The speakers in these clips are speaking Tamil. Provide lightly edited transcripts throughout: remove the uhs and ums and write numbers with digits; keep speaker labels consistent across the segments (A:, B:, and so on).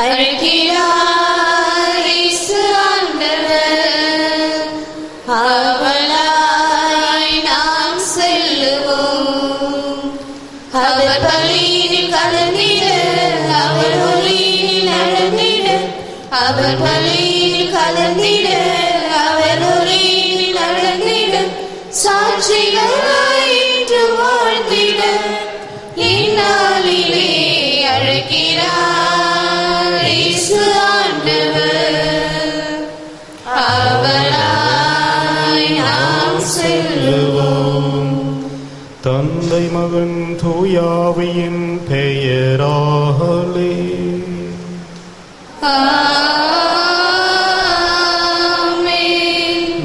A: அழைக்கிறார் இயேசு ஆண்டவர். அவளாய் நாம் செல்லுவோம். அவர் பலியில் கலந்திட, அவர் ஒளியில் நடந்திட, அவர் பலியில் கலந்திட, அவர் ஒளியில் நடந்திட, சாட்சிகளாய் இன்று வாழ்ந்திட இந்நாளிலே அழைக்கிறார் இயேசு ஆண்டவர். அவளாய் நாம் செல்லுவோம்.
B: தந்தை மகன் தூயாவியின் பெயராலே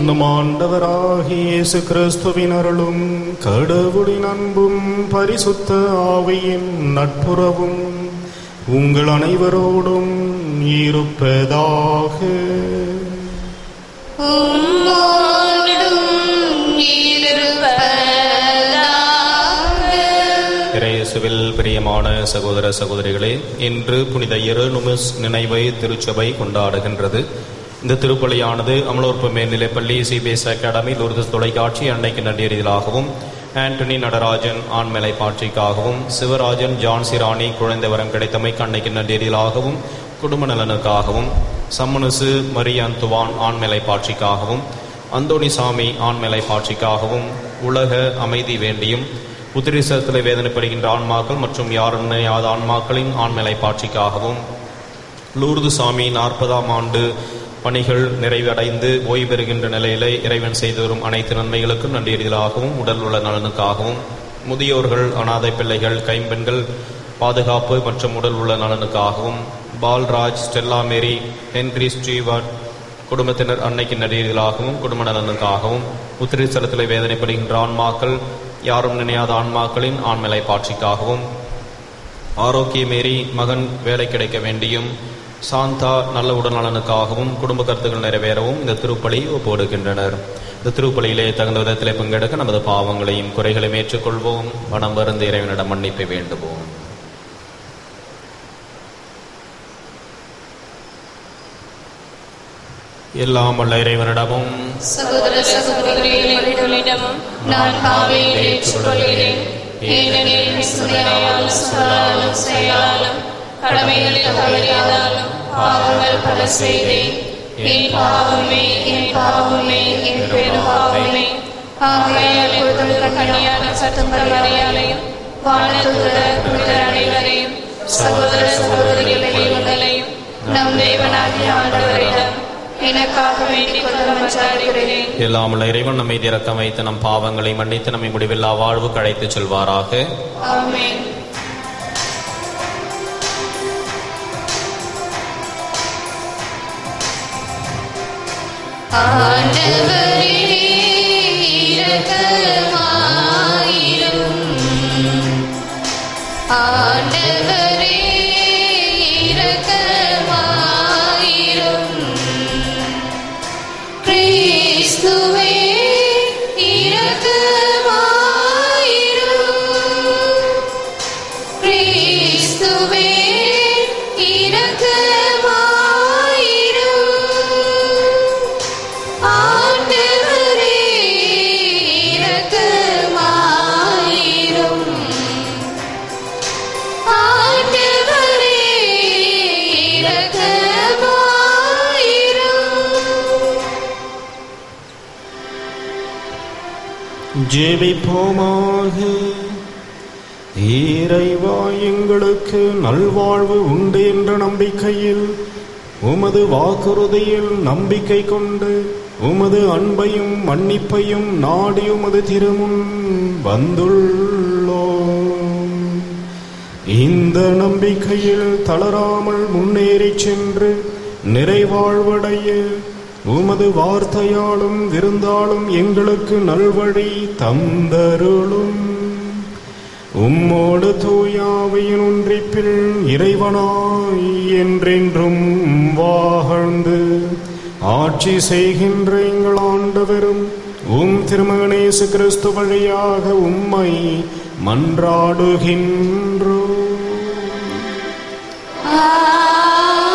B: நம் ஆண்டவராகிய இயேசு கிறிஸ்துவின் அருளும் கடவுளின் அன்பும் பரிசுத்த ஆவியின் நட்புறவும் உங்கள் அனைவரோடும் இருப்பதாக.
C: இயேசுவில் பிரியமான சகோதர சகோதரிகளே, இன்று புனித எரோனிமஸ் நினைவை திருச்சபை கொண்டாடுகின்றது. இந்த திருப்பலியானது அமலோற்ப மேல்நிலைப்பள்ளி, சிபிஎஸ் அகாடமி, லூர்தஸ் தொலைக்காட்சி, அன்னைக்கு நன்றியறிதலாகவும், ஆண்டனி நடராஜன் ஆண்மலை பாட்சிக்காகவும், சிவராஜன் ஜான்சி ராணி குழந்தை வரம் கிடைத்தமைக்கு அன்னைக்கு நன்றியறிதலாகவும், குடும்ப நலனுக்காகவும், சம்மனுசு மரிய அந்துவான் ஆண்மலை பாட்சிக்காகவும், அந்தோணிசாமி ஆண்மலை பாட்சிக்காகவும், உலக அமைதி வேண்டியும், உத்திரிசத்தில் வேதனைப்படுகின்ற ஆன்மாக்கள் மற்றும் யாருன்னையாத ஆன்மாக்களின் ஆண்மலை பாட்சிக்காகவும், லூர்து சாமி 40ஆம் ஆண்டு பணிகள் நிறைவடைந்து ஓய்வு பெறுகின்ற நிலையிலே இறைவன் செய்து வரும் அனைத்து நன்மைகளுக்கும் நன்றியறிதலாகவும், உடல் உள்ள நலனுக்காகவும், முதியோர்கள், அனாதை பிள்ளைகள், கைம்பெண்கள் பாதுகாப்பு மற்றும் உடல் உள்ள நலனுக்காகவும், Paulraj, Stella Mary, Henry Stewart குடும்பத்தினர் அன்னைக்கு நன்றியறிதலாகவும், குடும்ப நலனுக்காகவும், உத்திரிசலத்தில் வேதனைப்படுகின்ற ஆன்மாக்கள், யாரும் நினையாத ஆன்மாக்களின் ஆண்மலை பாட்சிக்காகவும், ஆரோக்கிய மேரி மகன் வேலை கிடைக்க வேண்டியும், சாந்தா நல்ல உடல்நலனுக்காகவும், குடும்ப கருத்துக்கள் நிறைவேறவும் இந்த திருப்பலி ஒப்புக்கொடுக்கின்றனர். இந்த திருப்பலியிலே தகுந்த விதத்திலே பங்கெடுக்க நமது பாவங்களையும் குறைகளையும் ஏற்றுக்கொள்வோம். மனம் வருந்த இறைவனிடம் மன்னிப்பை வேண்டுவோம். எல்லாம் வல்ல இறைவனிடமும்
A: சகோதர சகோதரிகளிடமும் நான் பாவியை ஏற்றுக்கொள்கிறேன். ஏனெனில் சிந்தனையாலும் சொல்லாலும் செயலாலும் கடமைகளில் தவறியதாலும் பாவங்கள் பல செய்தேன். என் பாவமே, என் பாவமே, என் பெரும் பாவமே. ஆகையால் கன்னியான சத்தம்பர மரியாதையும் வானதூதர் புனிதர் அனைவரையும் சகோதர சகோதரிகளையும் நம் தேவனாகிய ஆண்டவரிடம் எனக்காக வேண்டிக் கொள்ள மன்றாடுகிறேன்.
C: எல்லாம் உள்ள இறைவன் நம்மை இரக்கம் வைத்து நம் பாவங்களை மன்னித்து நம்மை முடிவில்லா வாழ்வுக்கு அழைத்துச் செல்வாராக.
A: ஆமென். ஆண்டவரே இரக்கமாயிரும். ஆண்டவரே இரக்கமாயிரும். கிறிஸ்துவே இரக்கமாயிரும். கிறிஸ்துவே இரக்கமாயிரும். ஆண்டவரே இரக்கமாயிரும். ஆண்டவரே இரக்கமாயிரும்.
B: ஜெபிப்போமாக. இறைவா, எங்களுக்கு நல்வாழ்வு உண்டு என்ற நம்பிக்கையில் உமது வாக்குறுதியில் நம்பிக்கை கொண்டு உமது அன்பையும் மன்னிப்பையும் நாடி உமது திருமுன் வந்துள்ளோம். இந்த நம்பிக்கையில் தளராமல் முன்னேறி சென்று நிறைவாழ்வடைய உமது வார்த்தையாலும் விருந்தாலும் எங்களுக்கு நல்வழி தந்தருளும். உம்மோடு தூயாவியின் ஒன்றிப்பில் இறைவனாய் என்றென்றும் வாழ்ந்து ஆட்சி செய்கின்ற எங்கள் ஆண்டவரும் உம் திருமகன் இயேசு கிறிஸ்து வழியாக உம்மை மன்றாடுகின்றோம்.
A: ஆமென்.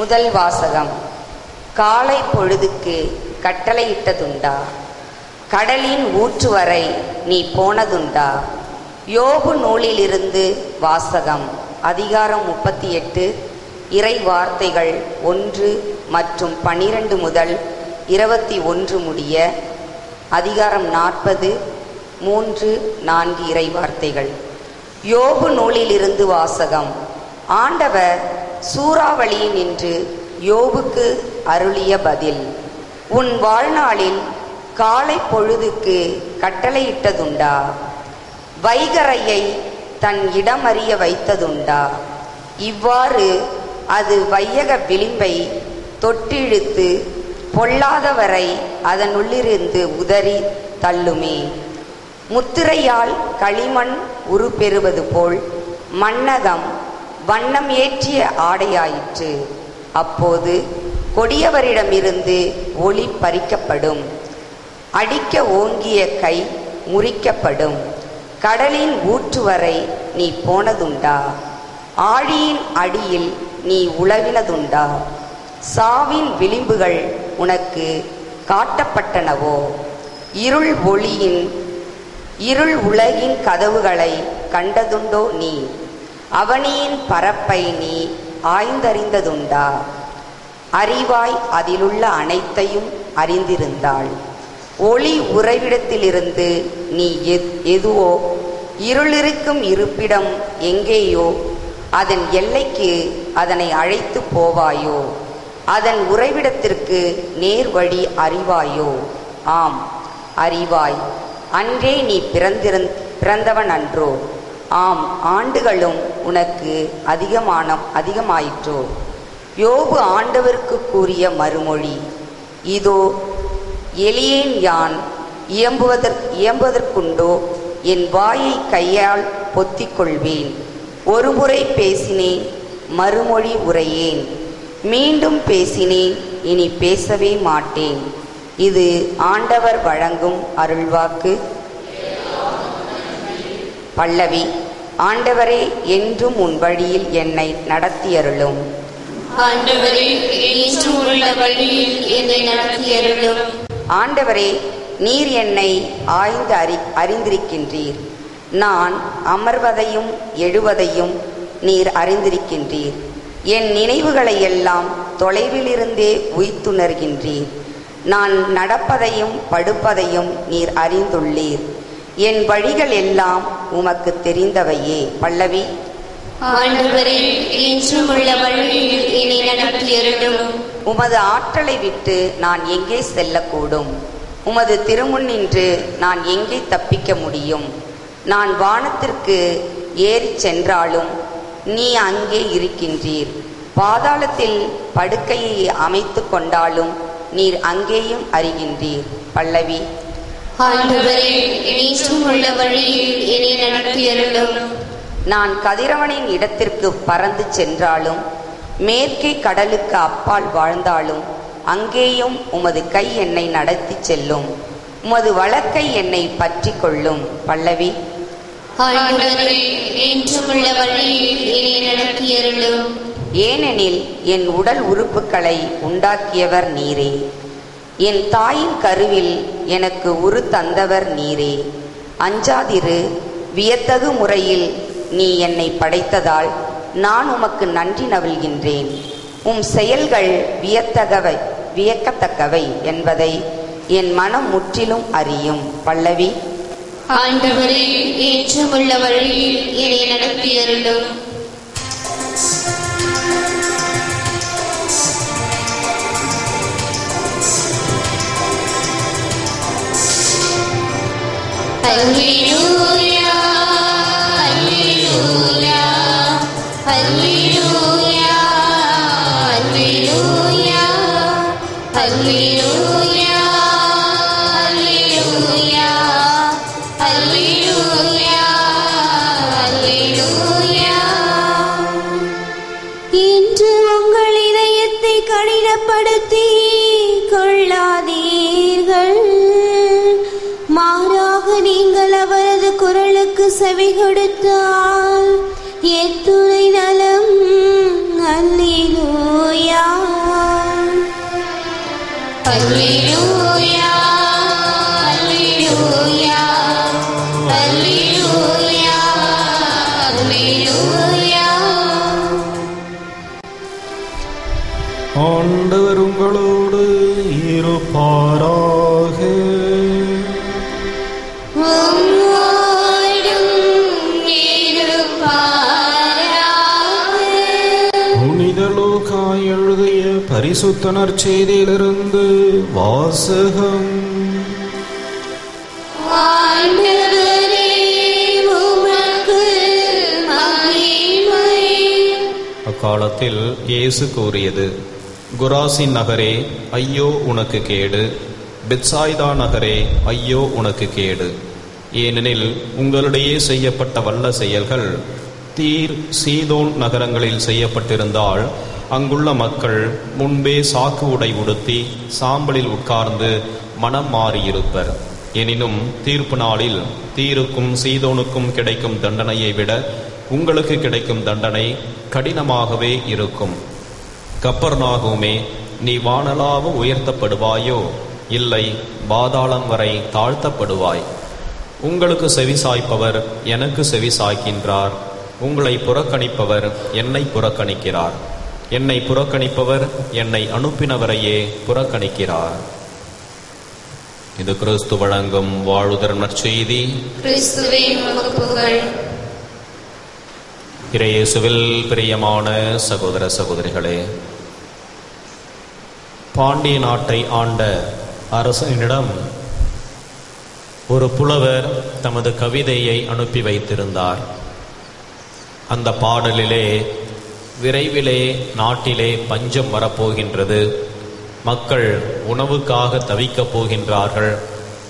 D: முதல் வாசகம். காலை பொழுதுக்கு கட்டளையிட்டதுண்டா? கடலின் ஊற்று வரை நீ போனதுண்டா? யோபு நூலிலிருந்து வாசகம். அதிகாரம் 38, இறை வார்த்தைகள் 1 மற்றும் 12 முதல் 21 முடிய. அதிகாரம் 40, 3, 4 இறை வார்த்தைகள். யோபு நூலிலிருந்து வாசகம். ஆண்டவர் சூறாவளியில் நின்று யோபுக்கு அருளிய பதில். உன் வாழ்நாளில் காலை பொழுதுக்கு கட்டளையிட்டதுண்டா? வைகரையை தன் இடமறிய வைத்ததுண்டா? இவ்வாறு அது வையக விளிம்பை தொட்டிழுத்து பொல்லாதவரை அதனுள்ளிருந்து உதறி தள்ளுமே. முத்திரையால் களிமண் உருப்பெறுவது போல் மண்ணகம் வண்ணம் ஏற்றிய ஆடையாயிற்று. அப்போது கொடியவரிடமிருந்து ஒளி பறிக்கப்படும், அடிக்க ஓங்கிய கை முறிக்கப்படும். கடலின் ஊற்று வரை நீ போனதுண்டா? ஆழியின் அடியில் நீ உலவினதுண்டா? சாவின் விளிம்புகள் உனக்கு காட்டப்பட்டனவோ? இருள் உலகின் கதவுகளை கண்டதுண்டோ நீ? அவனியின் பரப்பை நீ ஆய்ந்தறிந்ததுண்டா? அறிவாய் அதிலுள்ள அனைத்தையும் அறிந்திருந்தாள். ஒளி உறைவிடத்திலிருந்து நீ எதுவோ, இருளிருக்கும் இருப்பிடம் எங்கேயோ, அதன் எல்லைக்கு அதனை அழைத்து போவாயோ? அதன் உறைவிடத்திற்கு நேர் வழி அறிவாயோ? ஆம், அறிவாய். அன்றே நீ பிறந்தவன் அன்றோ? ஆம், ஆண்டுகளும் உனக்கு அதிகமாயிற்றோ? யோபு ஆண்டவருக்கு கூறிய மறுமொழி இதோ. எளியேன் யான், இயம்புவதற்குண்டோ? என் வாயை கையால் பொத்திக் கொள்வேன். ஒருமுறை பேசினேன், மறுமொழி உரையேன். மீண்டும் பேசினேன், இனி பேசவே மாட்டேன். இது ஆண்டவர் வழங்கும் அருள்வாக்கு. பல்லவி. ஆண்டவரே, என்றும் உன் வழியில் என்னை நடத்தியருளும்.
A: ஆண்டவரே, என்றும் உள்ள வழியில் என்னை நடத்தியருளும்.
D: ஆண்டவரே, நீர் என்னை ஆய்ந்து அறிந்திருக்கின்றீர். நான் அமர்வதையும் எழுவதையும் நீர் அறிந்திருக்கின்றீர். என் நினைவுகளை எல்லாம் தொலைவிலிருந்தே உய்த்துணர்கின்றீர். நான் நடப்பதையும் படுப்பதையும் நீர் அறிந்துள்ளீர். என் வழிகள் எல்லாம் உமக்கு தெரிந்தவையே. பல்லவி.
A: ஆண்டவரே, என்றும் உள்ள வழியில் என்னை நடத்தியருளும்.
D: உமது ஆற்றலை விட்டு நான் எங்கே செல்லக்கூடும்? உமது திருமுன்னின்று நான் எங்கே தப்பிக்க முடியும்? நான் வானத்திற்கு ஏறி சென்றாலும் நீ அங்கே இருக்கின்றீர். பாதாளத்தில் படுக்கையை அமைத்து கொண்டாலும் நீர் அங்கேயும் அறிகின்றீர். பல்லவி.
A: ஆண்டவரே, என்றும் உள்ள வழியில் என்னை நடத்தியருளும்.
D: நான் கதிரவனின் இடத்திற்கு பறந்து சென்றாலும் மேற்கே கடலுக்கு அப்பால் வாழ்ந்தாலும் அங்கேயும் உமது கை என்னை நடத்தி செல்லும். உமது வலக்கை என்னை பற்றி கொள்ளும். பல்லவி.
A: ஆண்டவரே, என்றும் உள்ள வழியில் என்னை நடத்தியருளும்.
D: ஏனெனில் என் உடல் உறுப்புகளை உண்டாக்கியவர் நீரே. என் தாயின் கருவில் எனக்கு உரு தந்தவர் நீரே. அஞ்சாதிரு, வியத்தகு முறையில் நீ என்னை படைத்ததால் நான் உமக்கு நன்றி நவில்கின்றேன். உம் செயல்கள் வியக்கத்தக்கவை என்பதை என் மனம் முற்றிலும் அறியும். பல்லவி.
A: ஆண்டவரே, என்றும் உள்ள வழியில் என்னை நடத்தியருளும். அல்லேலூயா, அல்லேலூயா, அல்லேலூயா, அல்லேலூயா, அல்லேலூயா, அல்லேலூயா, அல்லேலூயா, அல்லேலூயா.
E: இன்று உங்கள் இதயத்தை கடினப்படுத்தி கொள்ளாதீர்கள். மாறாக நீங்கள் அவரது குரலுக்கு செவி கொடுத்தால் எத்துணை நலம். அல்லேலூயா.
B: ஆண்டவர் உங்களோடு இருப்பாராக. புனித லூக்கா எழுதிய பரிசுத்த நற்செய்தியிலிருந்து வாசகம்.
C: அக்காலத்தில் இயேசு கூறியது, குராசின் நகரே ஐயோ உனக்கு கேடு, பெத்சாய்தா நகரே ஐயோ உனக்கு கேடு. ஏனெனில் உங்களிடையே செய்யப்பட்ட வல்ல செயல்கள் தீர் சீதோன் நகரங்களில் செய்யப்பட்டிருந்தால் அங்குள்ள மக்கள் முன்பே சாக்கு உடை உடுத்தி சாம்பலில் உட்கார்ந்து மனம் மாறியிருப்பர். எனினும் தீர்ப்பு நாளில் தீருக்கும் சீதோனுக்கும் கிடைக்கும் தண்டனையை விட உங்களுக்கு கிடைக்கும் தண்டனை கடினமாகவே இருக்கும். கப்பர்நாகுமே, நீ வானளாவ உயர்த்தப்படுவாயோ? இல்லை, பாதாளம் வரை தாழ்த்தப்படுவாய். உங்களுக்கு செவிசாய்ப்பவர் எனக்கு செவிசாய்க்கின்றார், உங்களை புறக்கணிப்பவர் என்னை புறக்கணிக்கிறார், என்னை புறக்கணிப்பவர் என்னை அனுப்பினவரையே புறக்கணிக்கிறார். இது கிறிஸ்து வழங்கும் வாழுதர் நற்செய்தி. இறையேசுவில் பிரியமான சகோதர சகோதரிகளே, பாண்டிய நாட்டை ஆண்ட அரசனிடம் ஒரு புலவர் தமது கவிதையை அனுப்பி வைத்திருந்தார். அந்த பாடலிலே விரைவிலே நாட்டிலே பஞ்சம் வரப்போகின்றது, மக்கள் உணவுக்காக தவிக்கப் போகின்றார்கள்,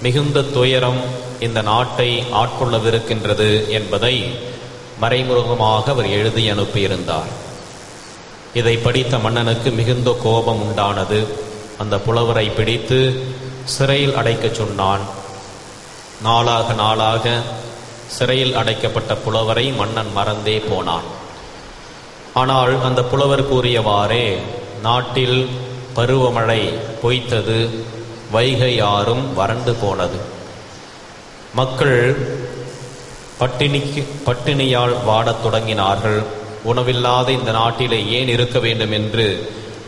C: மிகுந்த துயரம் இந்த நாட்டை ஆட்கொள்ளவிருக்கின்றது என்பதை மறைமுகமாக அவர் எழுதி அனுப்பியிருந்தார். இதை படித்த மன்னனுக்கு மிகுந்த கோபம் உண்டானது. அந்த புலவரை பிடித்து சிறையில் அடைக்கச் சொன்னான். நாளாக நாளாக சிறையில் அடைக்கப்பட்ட புலவரை மன்னன் மறந்தே போனான். ஆனால் அந்த புலவர் கூறியவாறே நாட்டில் பருவமழை பொய்த்தது, வைகை ஆறும் வறண்டு போனது. மக்கள் பட்டினியால் வாடத் தொடங்கினார்கள். உணவில்லாத இந்த நாட்டிலே ஏன் இருக்க வேண்டும் என்று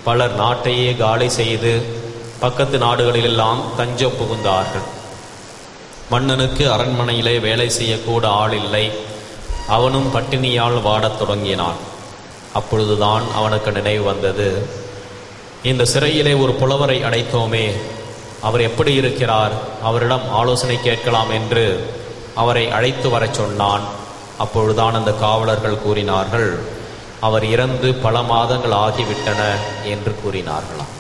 C: பலர் நாட்டையே காலி செய்து பக்கத்து நாடுகளிலெல்லாம் தஞ்சம் புகுந்தார்கள். மன்னனுக்கு அரண்மனையிலே வேலை செய்யக்கூட ஆள் இல்லை. அவனும் பட்டினியால் வாடத் தொடங்கினான். அப்பொழுதுதான் அவனுக்கு நினைவு வந்தது, இந்த சிறையிலே ஒரு புலவரை அடைத்தோமே, அவர் எப்படி இருக்கிறார், அவரிடம் ஆலோசனை கேட்கலாம் என்று அவரை அழைத்து வரச் சொன்னான். அப்பொழுதுதான் அந்த காவலர்கள் கூறினார்கள், அவர் இறந்து பல மாதங்கள் ஆகிவிட்டன என்று கூறினார்களாம்.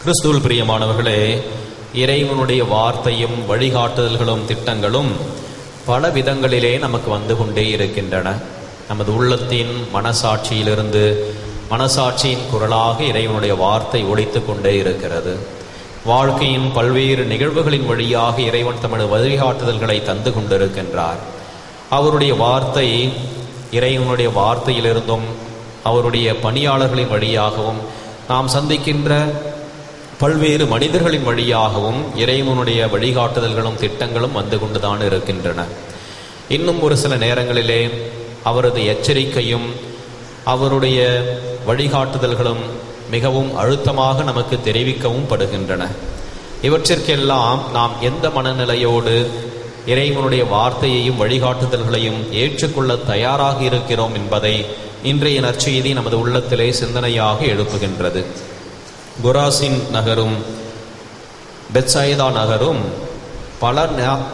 C: கிறிஸ்துவில் பிரியமானவர்களே, இறைவனுடைய வார்த்தையும் வழிகாட்டுதல்களும் திட்டங்களும் பல விதங்களிலே நமக்கு வந்து கொண்டே இருக்கின்றன. நமது உள்ளத்தின் மனசாட்சியிலிருந்து மனசாட்சியின் குரலாக இறைவனுடைய வார்த்தை ஒலித்து கொண்டே இருக்கிறது. வாழ்க்கையின் பல்வேறு நிகழ்வுகளின் வழியாக இறைவன் தமது வழிகாட்டுதல்களை தந்து கொண்டிருக்கின்றார். அவருடைய வார்த்தை இறைவனுடைய வார்த்தையிலிருந்தும் அவருடைய பணியாளர்களின் வழியாகவும் நாம் சந்திக்கின்ற பல்வேறு மனிதர்களின் வழியாகவும் இறைவனுடைய வழிகாட்டுதல்களும் திட்டங்களும் வந்து கொண்டுதான் இருக்கின்றன. இன்னும் ஒரு சில நேரங்களிலே அவரது எச்சரிக்கையும் அவருடைய வழிகாட்டுதல்களும் மிகவும் அழுத்தமாக நமக்கு தெரிவிக்கவும் படுகின்றன. இவற்றிற்கெல்லாம் நாம் எந்த மனநிலையோடு இறைவனுடைய வார்த்தையையும் வழிகாட்டுதல்களையும் ஏற்றுக்கொள்ள தயாராக இருக்கிறோம் என்பதை இன்றைய நற்செய்தி நமது உள்ளத்திலே சிந்தனையாக எழுப்புகின்றது. குராசின் நகரும் பெத்சாய்தா நகரும்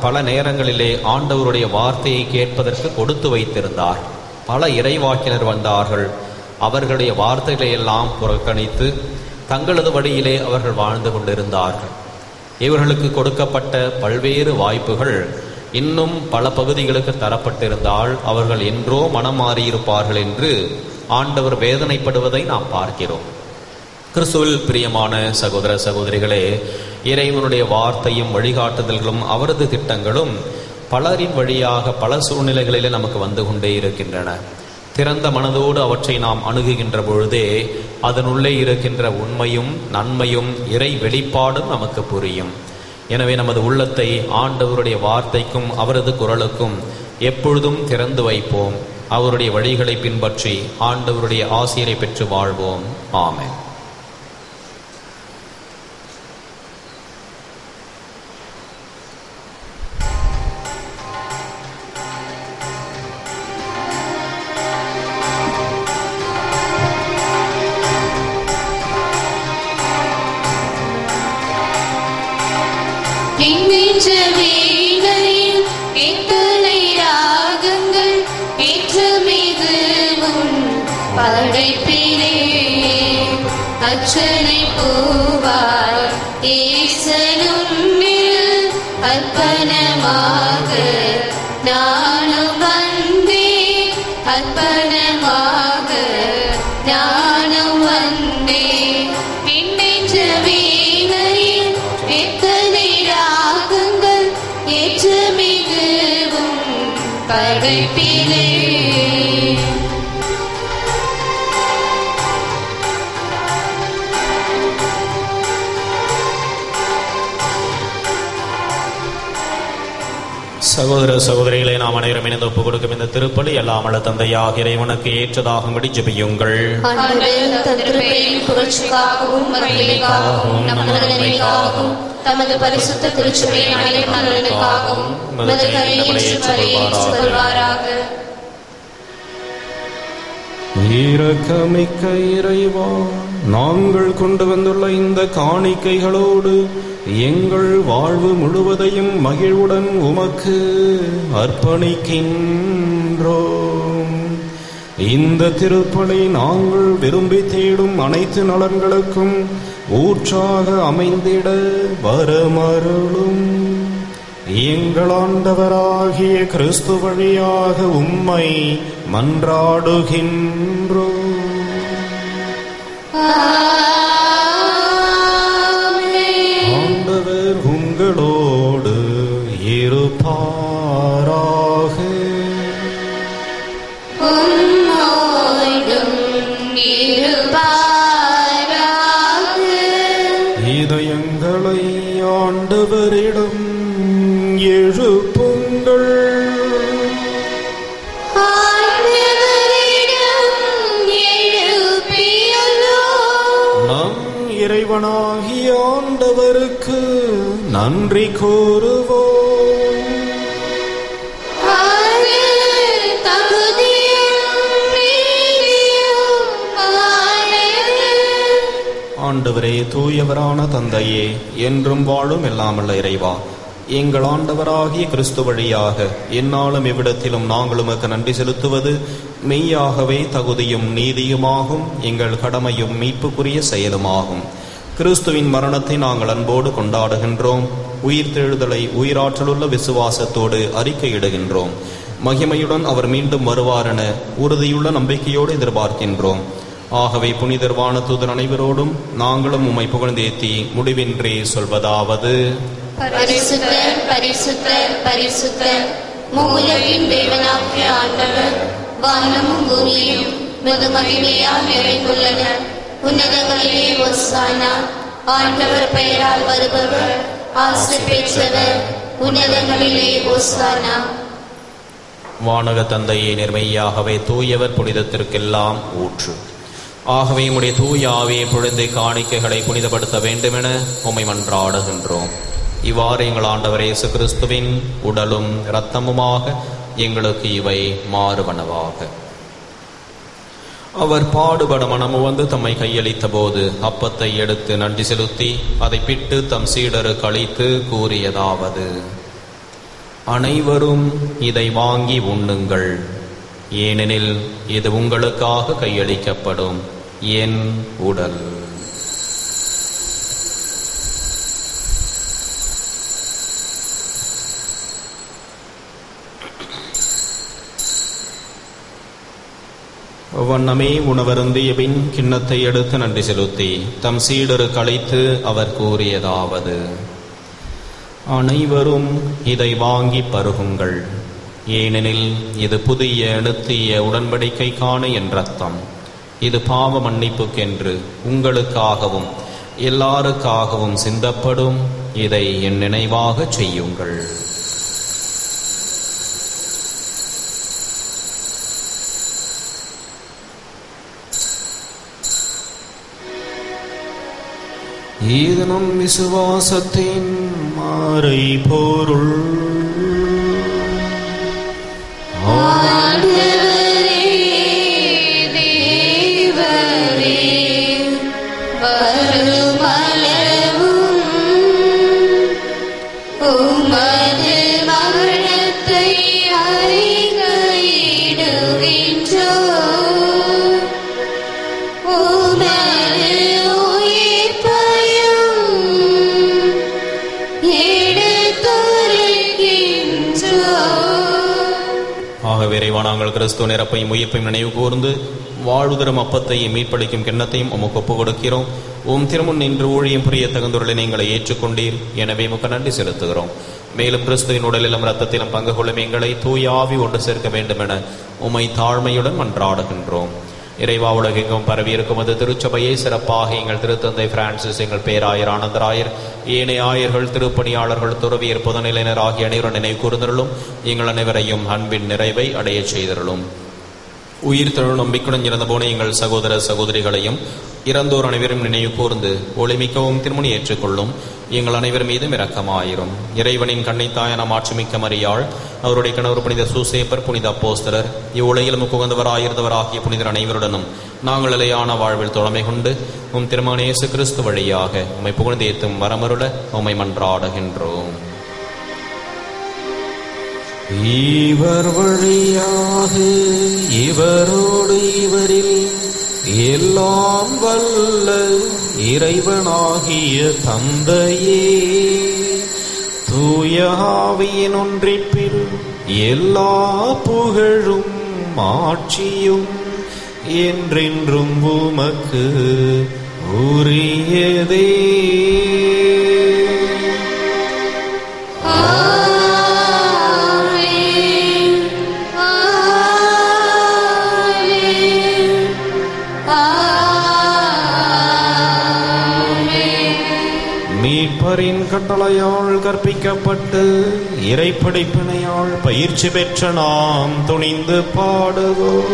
C: பல நேரங்களிலே ஆண்டவருடைய வார்த்தையை கேட்பதற்கு கொடுத்து வைத்திருந்தார். பல இறைவாக்கினர் வந்தார்கள். அவர்களுடைய வார்த்தைகளை எல்லாம் புறக்கணித்து தங்களது வழியிலே அவர்கள் வாழ்ந்து கொண்டிருந்தார்கள். இவர்களுக்கு கொடுக்கப்பட்ட பல்வேறு வாய்ப்புகள் இன்னும் பல பகுதிகளுக்கு தரப்பட்டிருந்தால் அவர்கள் என்றோ மனம் மாறியிருப்பார்கள் என்று ஆண்டவர் வேதனைப்படுவதை நாம் பார்க்கிறோம். கிறிஸ்துவில் பிரியமான சகோதர சகோதரிகளே, இறைவனுடைய வார்த்தையும் வழிகாட்டுதல்களும் அவரது திட்டங்களும் பலரின் வழியாக பல சூழ்நிலைகளிலே நமக்கு வந்து கொண்டே இருக்கின்றன. திறந்த மனதோடு அவற்றை நாம் அணுகுகின்ற பொழுதே அதனுள்ளே இருக்கின்ற உண்மையும் நன்மையும் இறை வெளிப்பாடும் நமக்கு புரியும். எனவே நமது உள்ளத்தை ஆண்டவருடைய வார்த்தைக்கும் அவரது குரலுக்கும் எப்பொழுதும் திறந்து வைப்போம். அவருடைய வழிகளை பின்பற்றி ஆண்டவருடைய ஆசிரை பெற்று வாழ்வோம். ஆமென்.
A: படைப்பிலே அச்சனை பூவாய் ஈசனும்மில் அர்ப்பணமாக நானும் வந்தேன், அர்ப்பணமாக நானும் வந்தேன். எண்ணெஞ்ச வீணையில் எத்தனை ராகங்கள் ஏற்று மிகவும் படைப்பிலே.
C: சகோதர சகோதரிகளை நாம் அனைவரும் இணைந்து ஒப்புக் கொடுக்கும் இந்த திருப்பலி எல்லாம் அல்ல தந்தையாக இறைவனுக்கு ஏற்றதாகும்படி ஜெபியுங்கள்.
A: தமது பரிசுத்த திருச்சபையின் அனைத்து நலனுக்காகவும்
B: இரக்கமிக்க இறைவா, நாங்கள் கொண்டு வந்துள்ள இந்த காணிக்கைகளோடு எங்கள் வாழ்வு முழுவதையும் மகிழ்வுடன் உமக்கு அர்ப்பணிக்கின்றோம். இந்த திருப்பலி நாங்கள் விரும்பி தேடும் அனைத்து நலன்களுக்கும் ஊற்றாக அமைந்திட வரமருளும். எங்கள் ஆண்டவராகிய கிறிஸ்து வழியாக உம்மை மன்றாடுகின்றோம். ஆண்டவர் உங்களோடு இருப்பாராக. இதயங்களை ஆண்டவரிடம் எழுப்புங்கள். நம் இறைவனாகிய ஆண்டவருக்கு நன்றி கூறுவோம். ஆண்டவரே, தூயவரான தந்தையே, என்றும் வாழும் எல்லாமல்ல இறைவா, எங்கள் ஆண்டவராகிய கிறிஸ்து வழியாக எந்நாளும் எவ்விடத்திலும் நாங்கள் உமக்கு நன்றி செலுத்துவது மெய்யாகவே தகுதியும் நீதியுமாகும், எங்கள் கடமையும் மீட்புக்குரிய செயலுமாகும். கிறிஸ்துவின் மரணத்தை நாங்கள் அன்போடு கொண்டாடுகின்றோம். உயிர்த்தெழுதலை உயிராற்றலுள்ள விசுவாசத்தோடு அறிக்கையிடுகின்றோம். மகிமையுடன் அவர் மீண்டும் வருவாரென உறுதியுள்ள நம்பிக்கையோடு எதிர்பார்க்கின்றோம். ஆகவே புனிதர் வானதூதர் அனைவரோடும் நாங்களும் உம்மை புகழ்ந்தேத்தி முடிவின்றி சொல்வதாவது:
A: பரிசுத்தர், பரிசுத்தர், பரிசுத்தர், மூலவின் தேவனாகிய ஆண்டவர், வானமும் பூமியும் மிகு மகிமையால் நிறைந்துள்ளன. உன்னதங்களிலே ஓசானா. ஆண்டவர் பெயரால் வருபவர் ஆசி பெற்றவர். உன்னதங்களிலே ஓசானா.
C: வானக தந்தையே, நிர்மையாகவே தூயவர், புனிதத்திற்கெல்லாம் ஊற்று. ஆகவே உம்முடைய தூய ஆவியை பொழுது காணிக்கைகளை புனிதப்படுத்த வேண்டுமென உம்மை மன்றாடுகின்றோம். இவ்வாறு எங்கள் ஆண்டவர் இயேசு கிறிஸ்துவின் உடலும் இரத்தமுமாக எங்களுக்கு இவை மாறுவனவாக. அவர் பாடுபட மனமு வந்து தம்மை கையளித்த போது அப்பத்தை எடுத்து நன்றி செலுத்தி அதை பிட்டு தம் சீடருக்கு அளித்து கூறியதாவது: அனைவரும் இதை வாங்கி உண்ணுங்கள், ஏனெனில் இது உங்களுக்காக கையளிக்கப்படும் என் உடல். வண்ணமே உணவருந்திய பின் கிண்ணத்தை எடுத்து நன்றி செலுத்தி தம் சீடருக்கு அளித்து அவர் கூறியதாவது: அனைவரும் இதை வாங்கி பருகுங்கள், ஏனெனில் இது புதிய நித்திய உடன்படிக்கைக்கான என் இரத்தம். இது பாவ மன்னிப்புக்கென்று உங்களுக்காகவும் எல்லாருக்காகவும் சிந்தப்படும். இதை என் நினைவாக செய்யுங்கள்.
B: இது நம் விசுவாசத்தின் மறை பொருள்.
C: கிறிஸ்துவ நிரப்பையும் உயிர்ப்பையும் நினைவு கூர்ந்து வாழ்வுதரும் அப்பத்தையும் மீட்பளிக்கும் கிண்ணத்தையும் உமக்கு ஒப்புக் கொடுக்கிறோம். திருமுன் நின்று ஊழியம் புரிய தகுந்தவர்களை நீங்களை ஏற்றுக்கொண்டீர். எனவே உமக்கு நன்றி செலுத்துகிறோம். மேலும் கிறிஸ்துவின் உடலிலும் இரத்தத்திலும் பங்கு கொள்ளும் எங்களை தூய ஆவி ஒன்று சேர்க்க வேண்டும் என உம்மை தாழ்மையுடன் மன்றாடுகின்றோம். இறைவா, உலகெங்கும் பரவியிருக்கும் அது திருச்சபையை சிறப்பாக எங்கள் திருத்தந்தை பிரான்சிஸ், எங்கள் பேராயர் ஆனந்தராயர், ஏனைய ஆயர்கள், திருப்பணியாளர்கள், துறவியர், பொதுநிலையினர் ஆகிய அனைவரும் நினைவு கூர்ந்தருளும். எங்கள் அனைவரையும் அன்பின் நிறைவை அடைய செய்தருளும். உயிர் தொழில் நம்பிக்கையுடன் இறந்து போன எங்கள் சகோதர சகோதரிகளையும் இறந்தோர் அனைவரும் நினைவு கூர்ந்து ஒளிமிக்கவும் திருமணி ஏற்றுக்கொள்ளும். எங்கள் அனைவர் மீதும் இரக்கமாயிரும். இறைவனின் கண்ணைத்தாயான மாட்சிமிக்க மரியாள், அவருடைய கணவர் புனித சூசேப்பர், புனித அப்போஸ்தலர், இவ்வுலகிலும் புகழ்ந்தவராயிருந்தவராகிய புனிதர் அனைவருடனும் நாங்கள் நிலையான வாழ்வில் தொழமை கொண்டு திருமகன் இயேசு கிறிஸ்து வழியாக உம்மை புகழ்ந்து ஏத்தும் வரமருள உம்மை மன்றாடுகின்றோம்.
B: இவர் வழியாக இவரோடு இவரில் எல்லாம் வல்ல இறைவனாகிய தந்தையே, தூய ஆவியின் ஒன்றிப்பில் எல்லா புகழும் ஆட்சியும் என்றென்றும் உமக்கு உரியதே. மீட்பரின் கட்டளையால் கற்பிக்கப்பட்டு இறைப்படைப்பினையால் பயிற்சி பெற்ற நாம் துணிந்து பாடுவோம்.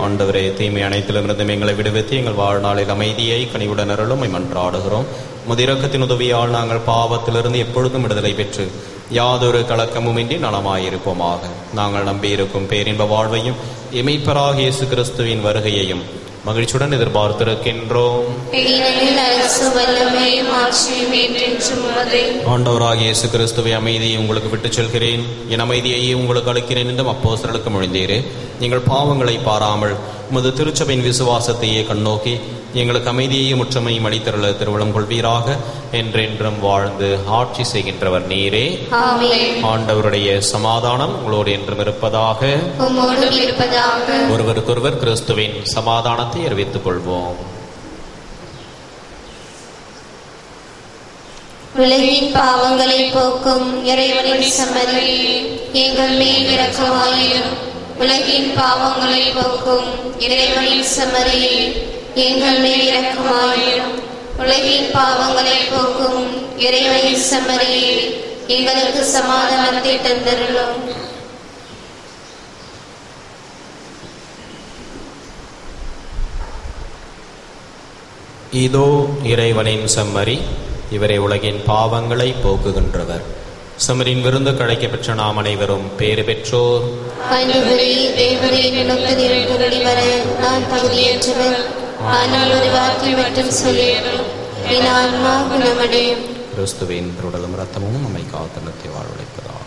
C: ஆண்டவரே, தீமை அனைத்திலிருந்தும் எங்களை விடுவித்து எங்கள் வாழ்நாளில் அமைதியை கனிவுடன் அருளும் மன்றாடுகிறோம். முதிரக்கத்தின் உதவியால் நாங்கள் பாவத்திலிருந்து எப்பொழுதும் விடுதலை பெற்று யாதொரு கலக்கமுமின்றி நலமாயிருப்போமாக. நாங்கள் நம்பியிருக்கும் பேரின்ப வாழ்வையும் இமைப்பராக இயேசு கிறிஸ்துவின் வருகையையும் மகிழ்ச்சியுடன் எதிர்பார்த்திருக்கின்றோம். ஆண்டவராகிய இயேசு கிறிஸ்துவை அமைதியை உங்களுக்கு விட்டுச் செல்கிறேன், என் அமைதியையே உங்களுக்கு அளிக்கிறேன் என்றும் அப்போஸ்தலருக்கு மொழிந்தீரே. எங்கள் பாவங்களை பாராமல் உமது திருச்சபையின் விசுவாசத்தையே கண்ணோக்கி எங்களுக்கு அமைதியையும் முற்றமையும் அளித்தருள திருவுளம் கொள்வீராக. என்றென்றும் வாழ்ந்து ஆட்சி செய்கின்றவர் நீரே. ஆண்டவருடைய சமாதானம் உங்களோடு என்றும் இருப்பதாக. ஒருவருக்கொருவர் கிறிஸ்துவின் சமாதானத்தை அறிவித்துக் கொள்வோம்.
A: உலகின் பாவங்களை போக்கும் இறைவனின் செம்மறி, எங்கள் மேல் இரக்கமாயிரும். உலகின் பாவங்களை போக்கும் இறைவனின் செம்மறி, எங்கள் மேல் இரக்கமாயிரும். உலகின் பாவங்களை போக்கும் இறைவனின் செம்மறி, எங்களுக்கு சமாதானத்தை தந்தருளும்.
C: இதோ இறைவனின் செம்மறி, இவரை உலகின் பாவங்களை போக்குகின்றவர். செம்மறியின் விருந்து கழைக்க பெற்ற நாம் அனைவரும் பேறு பெற்றோர்.
A: நான் தகுதியற்றவர், ஆனால் ஒரு வார்த்தை மட்டும் சொல்லியவரும் என் ஆன்மா குணமடையும்.
C: கிறிஸ்துவின் உடலும் இரத்தமும் நம்மை காத்தனத்தை வாழ்வடைப்பதாக.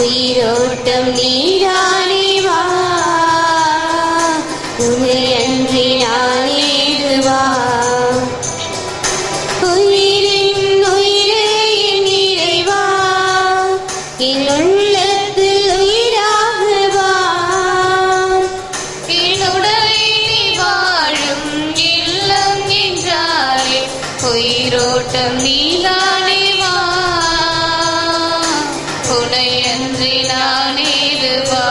A: உயிரோட்டம் நீதானே வா, உன்னையன்றி நான் ஏதுவா. உயிரின் உயிரே என் இறைவா, என் உள்ளத்தில் உயிராக வா. என் உடலை நீ வாழும் இல்லம் என்றாலே உயிரோட்டம் நீதானே வா, உன்னையன்றி நான் ஏதுவா.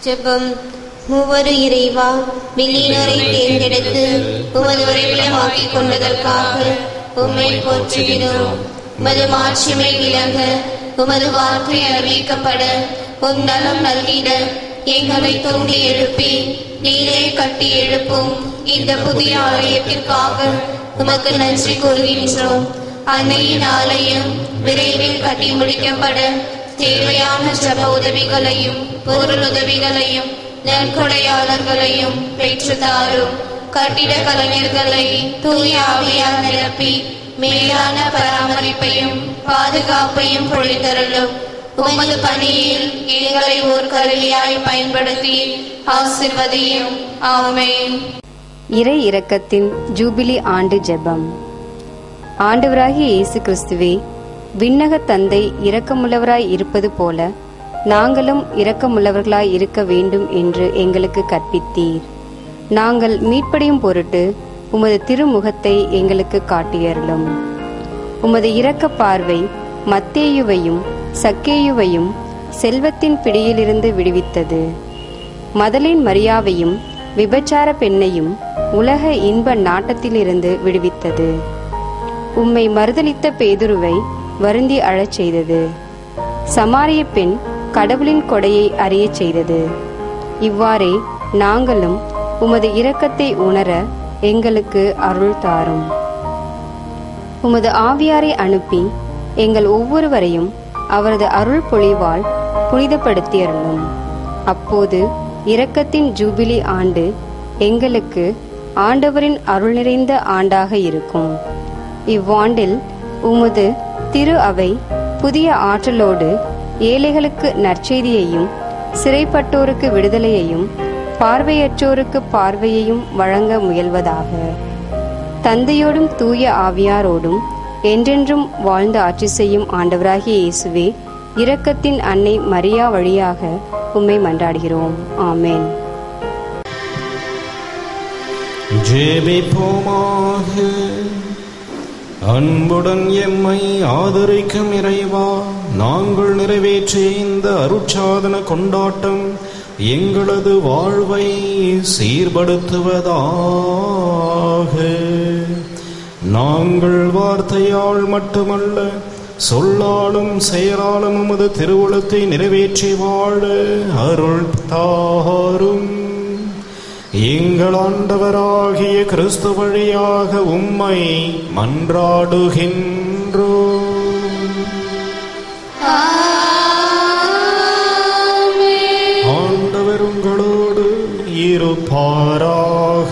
A: ஜெபம். மூவரு இறைவா, வெளியினரை தேர்ந்தெடுத்து உமது உறைவிடமாக்கிக் கொண்டதற்காக உம்மை போற்றுகிறோம். உமது மாட்சிமை விளங்க, உமது வார்த்தை அறிவிக்கப்பட, உம் நலம் நல்கிட எங்களை தூண்டி எழுப்பி நீரே கட்டி எழுப்பும் இந்த புதிய ஆலயத்திற்காக உமக்கு நன்றி கூறுகின்றோம். அன்னையின் ஆலயம் விரைவில் கட்டி முடிக்கப்பட தேவையான ஜப உதவிகளையும் பொருள் உதவிகளையும் நற்கொடையாளர்களையும் பெற்று தாரும். கட்டிட கலைஞர்களை தூய ஆவியால் நிரப்பி மேலான பராமரிப்பையும் பாதுகாப்பையும் பொழிந்தருளும். உமது பணியில் எங்களை ஓர் கருவியாய் பயன்படுத்தி ஆசிர்வதியும். ஆமென்.
F: இறை இரக்கத்தின் ஜூபிலி ஆண்டு ஜெபம். ஆண்டவராகிய இயேசு கிறிஸ்துவே, விண்ணக தந்தை இரக்கமுள்ளவராய் இருப்பது போல நாங்களும் இரக்கமுள்ளவர்களாய் இருக்க வேண்டும் என்று எங்களுக்கு கற்பித்தீர். நாங்கள் மீட்படையும் பொருட்டு உமது திருமுகத்தை எங்களுக்கு காட்டியருளும். உமது இரக்க பார்வை மத்தேயுவையும் சக்கேயுவையும் செல்வத்தின் பிடியிலிருந்து விடுவித்தது. மதலேன் மரியாவையும் விபச்சார பெண்ணையும் உலக இன்ப நாட்டத்திலிருந்து விடுவித்தது. உம்மை மறுதலித்த பேதுருவை வருந்தி அழச் செய்தது. சமாரிய பெண் கடவுளின் கொடையை அறியச் செய்தது. இவ்வாறே நாங்களும் உமது இரக்கத்தை உணர எங்களுக்கு அருள் தாரும். உமது ஆவியாரை அனுப்பி எங்கள் ஒவ்வொருவரையும் அவரது அருள் பொழிவால் புனிதப்படுத்தியருளும். அப்போது இரக்கத்தின் ஜூபிலி ஆண்டு எங்களுக்கு ஆண்டவரின் அருள் நிறைந்த ஆண்டாக இருக்கும். இவ்வாண்டில் உமது திரு அவை புதிய ஆற்றலோடு ஏழைகளுக்கு நற்செய்தியையும் சிறைப்பட்டோருக்கு விடுதலையையும் பார்வையற்றோருக்கு பார்வையையும் வழங்க முயல்வதாக. தந்தையோடும் தூய ஆவியாரோடும் என்றென்றும் வாழ்ந்து ஆட்சி செய்யும் ஆண்டவராகிய இயேசுவே, இரக்கத்தின் அன்னை மரியா வழியாக உம்மை மன்றாடுகிறோம். ஆமென்.
B: ஜெபிப்போமாக. அன்புடன் எம்மை ஆதரிக்கும் இறைவா, நாங்கள் நிறைவேற்றிய இந்த அருட்சாதன கொண்டாட்டம் எங்களது வாழ்வை சீர்படுத்துவதாக. நாங்கள் வார்த்தையால் மட்டுமல்ல, சொல்லாலும் செயலாலும் உமது திருவுளத்தை நிறைவேற்றி வாழ அருள் தாரும். எங்கள் ஆண்டவராகிய கிறிஸ்து வழியாக உம்மை மன்றாடுகின்றோம். ஆண்டவர் உங்களோடு இருப்பாராக.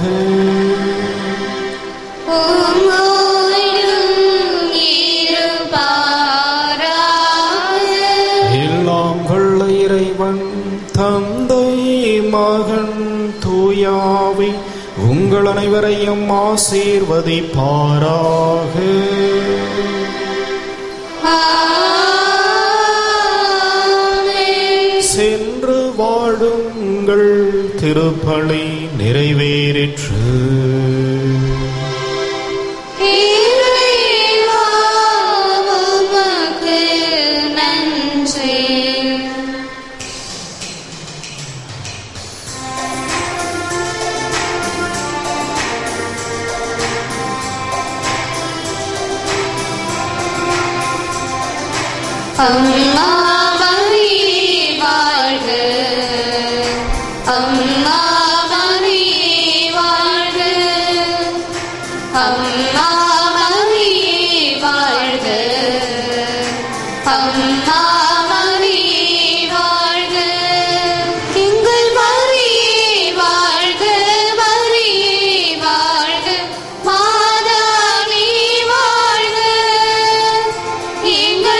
B: எல்லாம் வல்ல இறைவன் தந்தை மகன் தூயாவி உங்கள் அனைவரையும் ஆசீர்வதிப்பாராக. உங்கள் திருப்பலி நிறைவேறிற்று.
A: அம்மா மரியே வாழ்க, அம்மா மரியே வாழ்க, அம்மா மரியே வாழ்க, அம்மா மரியே வாழ்க. எங்கள் மரியே வாழ்க, மரியே வாழ்க, மாதா நீ வாழ்க. எங்கள்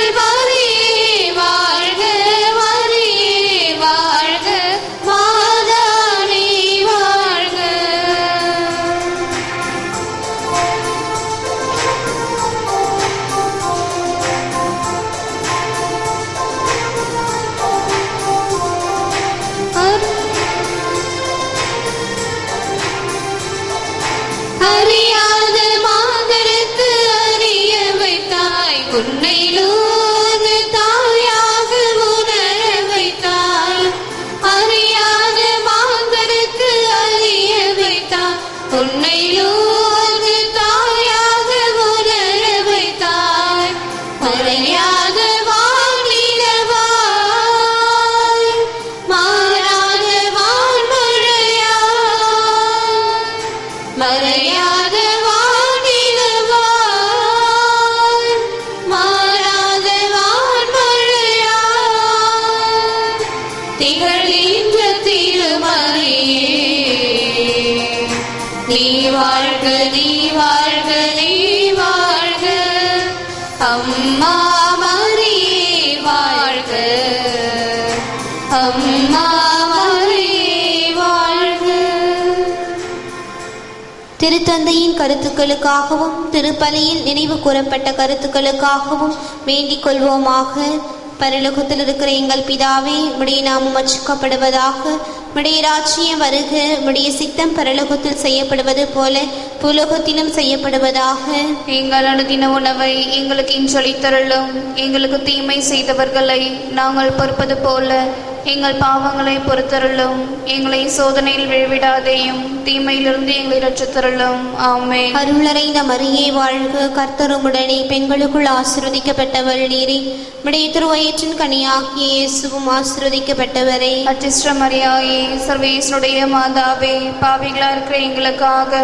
A: அறியாத மாந்தருக்கு அறிய வைத்தாய், உன்னையிலூது தாயாக உணர வைத்தாய். அறியாத மாந்தருக்கு அறிய வைத்தாய், உன்னையிலூது தாயாக உணர வைத்தாய். மறையாத வானிலவாய், மாறாத வான்மழையாய், மறையாத வானிலவாய், மாறாத வான்மழையாய். திகழ்கின்ற திருமறியே நீ வாழ்க, நீ வாழ்க, நீ வாழ்க. அம்மா மரியே வாழ்க, அம்மா மரியே வாழ்க.
E: திருத்தந்தையின் கருத்துக்களுக்காகவும் திருப்பலியில் நினைவு கூறப்பட்ட கருத்துக்களுக்காகவும் வேண்டிக் கொள்வோமாக. பரலோகத்தில் இருக்கிற எங்கள் பிதாவே, உம்முடைய நாமம் அர்ச்சிக்கப்படுவதாக. உம்முடைய ராஜ்யம் வருக. உம்முடைய சித்தம் பரலோகத்தில் செய்யப்படுவது போல பூலோகத்திலும் செய்யப்படுவதாக.
A: எங்கள் அனுதின உணவை எங்களுக்கு இன்று அளித்தருளும். எங்களுக்கு தீமை செய்தவர்களை நாங்கள் பொறுப்பது போல எங்கள் பாவங்களை பொறுத்தருளும். எங்களை சோதனையில் விழவிடாதேயும், தீமையிலிருந்து எங்களை ரட்சித்தருளும். ஆமென்.
E: அருளறைந்த மரியே வாழ்க, கர்த்தர் உம்முடனே, பெண்களுக்குள் ஆசீர்வதிக்கப்பட்டவள் நீரே. உம்முடைய திருவயிற்றின் கனியாகிய இயேசுவும் ஆசீர்வதிக்கப்பட்டவரே.
A: அச்சிஷ்ட மரியாயே, சர்வேசனுடைய மாதாவே, பாவிகளா இருக்கிற எங்களுக்காக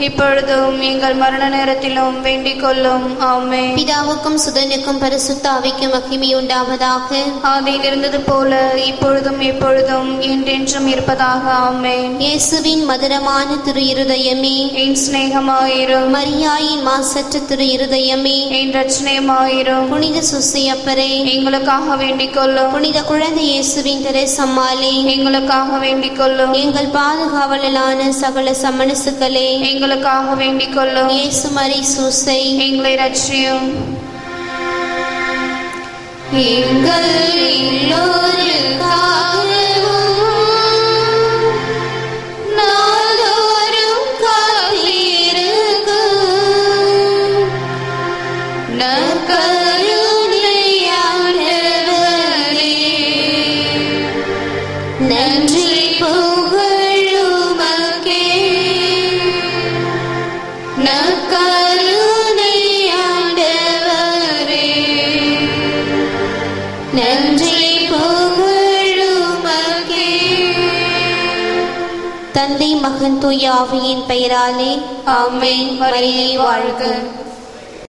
A: இப்பொழுதும் எங்கள் மரண நேரத்திலும் வேண்டிக் கொள்ளும். ஆமென்.
E: பிதாவுக்கும் சுதனுக்கும் பரிசுத்த ஆவிக்கும் மகிமை உண்டாவதாக.
A: ஆதியில் இருந்தது போல இப்பொழுதும் எப்பொழுதும் என்றென்றும் இருப்பதாக. ஆமென்.
E: இயேசுவின் மதுரமான திரு இருதயமே,
A: என் சிநேகமாயிரும்.
E: மரியாயின் மாசற்ற திரு இருதயமே,
A: என் ரட்சணையமாயிரும்.
E: புனித சுசையப்பரே,
A: எங்களுக்காக வேண்டிக் கொள்ளும்.
E: புனித குழந்தை இயேசுவின் தெரேசம்மாளே,
A: எங்களுக்காக வேண்டிக் கொள்ளும்.
E: எங்கள் பாதுகாவலனான சகல சமணசுக்களே,
A: எங்களுக்காக வேண்டிக் கொள்ளும்.
E: இயேசு மரி சூசை,
A: எங்களை ரட்சியும். எங்கள் எல்லோருக்காகவும் நாள்தோறும் காத்திருக்கும் நற்கருணையாளரே, நன்றி புகழுமக்கே. நற்கருணையாண்டவரே, நன்றி புகழுமக்கே.
E: தந்தை மகன் தூய ஆவியின் பெயராலே
A: ஆமென். மரியே வாழ்க.